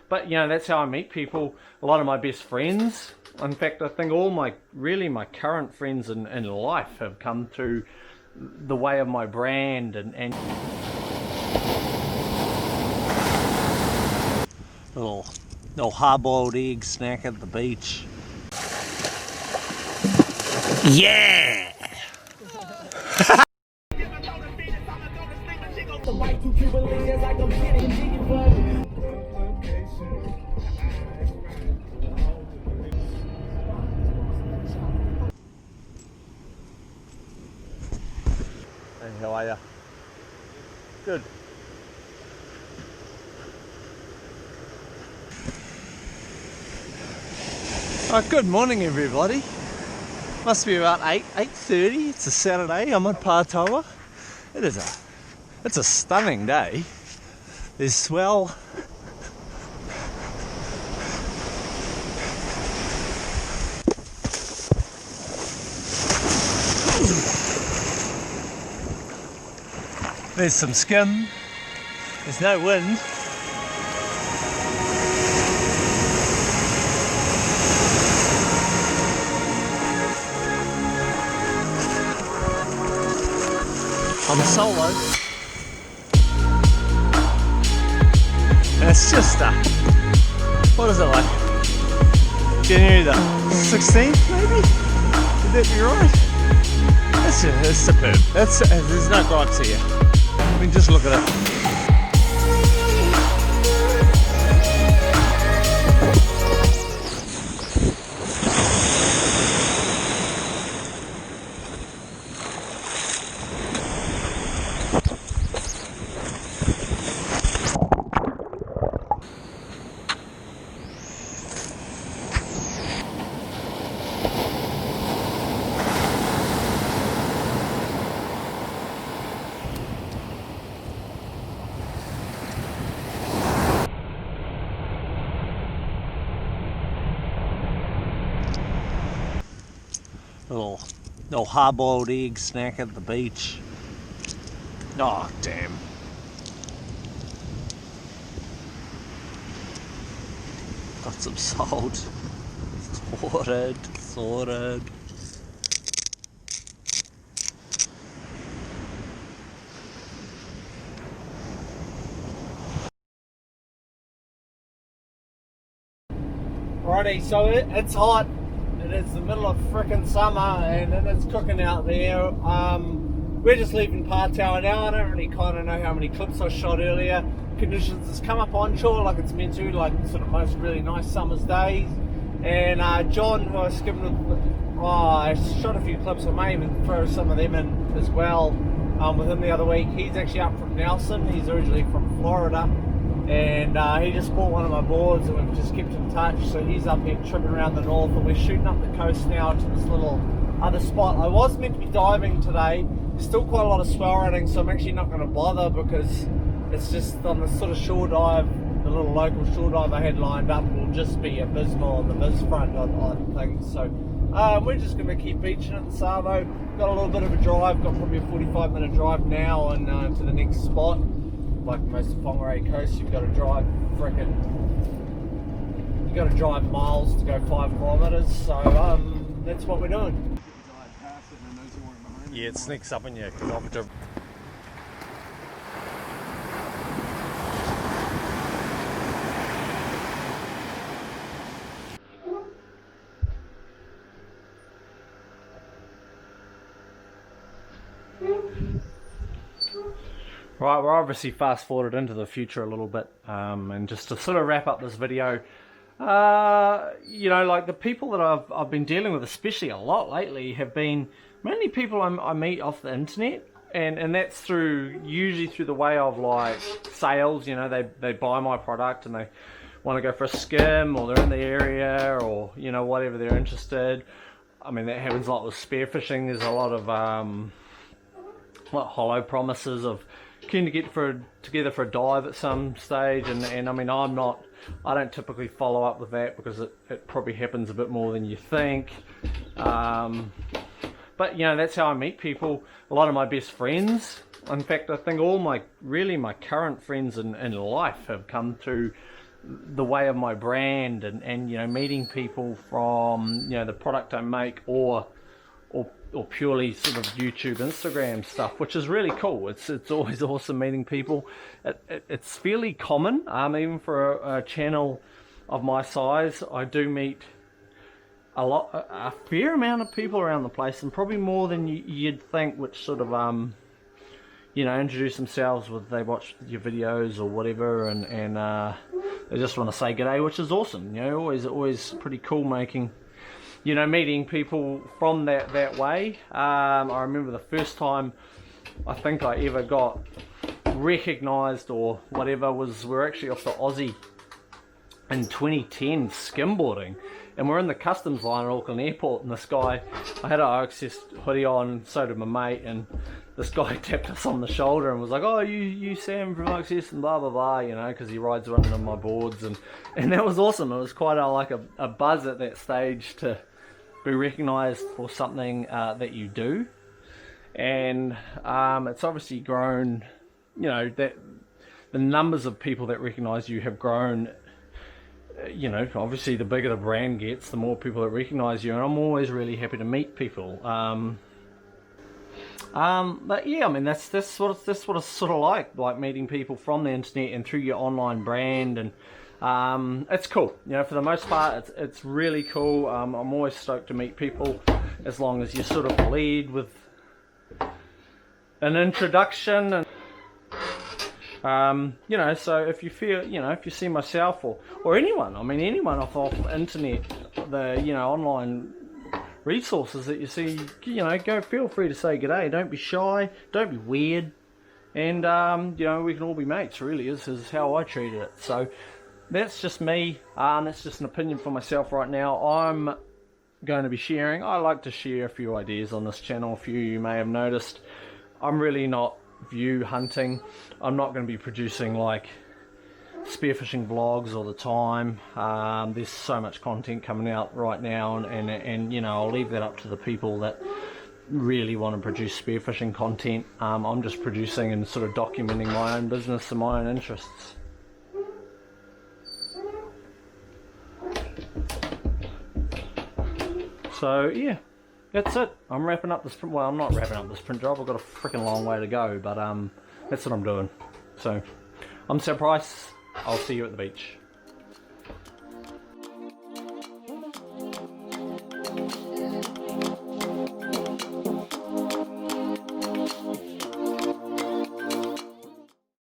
But you know, that's how I meet people. A lot of my best friends, in fact, I think all my current friends in life have come through the way of my brand and little hard-boiled egg snack at the beach. Yeah! Hey, how are you? Good. Good morning, everybody. Must be about 8:30. It's a Saturday. I'm at Pātaua. It's a stunning day. There's swell. There's some skim. There's no wind. I'm solo. And it's just what is it, like January the 16th maybe? Would that be right? It's superb. There's no gripes here. I mean, just look at it. Little hard-boiled egg snack at the beach. Oh, damn. Got some salt. Sorted. Alrighty, so it's hot. It is the middle of frickin' summer and it's cooking out there. We're just leaving Pātaua now. I don't really kind of know how many clips I shot earlier. Conditions has come up onshore like it's meant to, like sort of most really nice summer's days. And John, who I skimmed with, I shot a few clips. I may even throw some of them in as well with him the other week. He's actually up from Nelson. He's originally from Florida. And he just bought one of my boards and we've just kept in touch. So he's up here tripping around the north and we're shooting up the coast now to this little other spot. I was meant to be diving today. There's still quite a lot of swell running, so I'm actually not going to bother because it's just on the sort of shore dive, the little local shore dive I had lined up will just be abysmal on the Viz front on things. So we're just going to keep beaching at the Savo. Got a little bit of a drive, got probably a 45-minute drive now and to the next spot. Like most of Whangarei Coast, you've got to drive miles to go 5 kilometres, so that's what we're doing. Yeah, it sneaks up on you because I've got Right, we're obviously fast forwarded into the future a little bit, and just to sort of wrap up this video, you know, like the people that I've been dealing with, especially a lot lately, have been mainly people I meet off the internet, and that's usually through the way of like sales. You know, they buy my product and they want to go for a skim, or they're in the area, or you know, whatever they're interested. I mean, that happens a lot with spearfishing. There's a lot of hollow promises of keen to get together for a dive at some stage, and I mean, I don't typically follow up with that because it probably happens a bit more than you think. But you know, that's how I meet people. A lot of my best friends, In fact, I think all my current friends in life have come through the way of my brand, and you know, meeting people from, you know, the product I make, or purely sort of YouTube, Instagram stuff, which is really cool. It's always awesome meeting people. It's fairly common, even for a channel of my size. I do meet a fair amount of people around the place, and probably more than you'd think, which sort of you know, introduce themselves with, they watch your videos or whatever, and they just want to say g'day, which is awesome. You know, always pretty cool making, you know, meeting people from that way. I remember the first time I think I ever got recognised or whatever we're actually off the Aussie in 2010 skimboarding, and we're in the customs line at Auckland Airport, and this guy, I had an OXS hoodie on, so did my mate, and this guy tapped us on the shoulder and was like, "Oh, you Sam from OXS," and blah blah blah, you know, because he rides around on my boards, and that was awesome. It was quite a buzz at that stage to be recognised for something that you do, and it's obviously grown. You know, that the numbers of people that recognise you have grown. You know, obviously the bigger the brand gets, the more people that recognise you, and I'm always really happy to meet people. But yeah, I mean, that's what it's sort of like meeting people from the internet and through your online brand, and it's cool. You know, for the most part, it's really cool. I'm always stoked to meet people, as long as you sort of lead with an introduction. And you know, so if you feel, you know, if you see myself or anyone, I mean anyone off internet, the, you know, online resources that you see, you know, feel free to say g'day. Don't be shy, don't be weird, and you know, we can all be mates. Really is how I treated it. So that's just me. That's just an opinion for myself right now. I'm going to be sharing. I like to share a few ideas on this channel. A few you may have noticed. I'm really not view hunting. I'm not going to be producing like spearfishing vlogs all the time. There's so much content coming out right now, and you know, I'll leave that up to the people that really want to produce spearfishing content. I'm just producing and sort of documenting my own business and my own interests. So yeah, that's it. I'm wrapping up this print. Well, I'm not wrapping up this print job. I've got a freaking long way to go, but that's what I'm doing. So I'm Sam Price. I'll see you at the beach.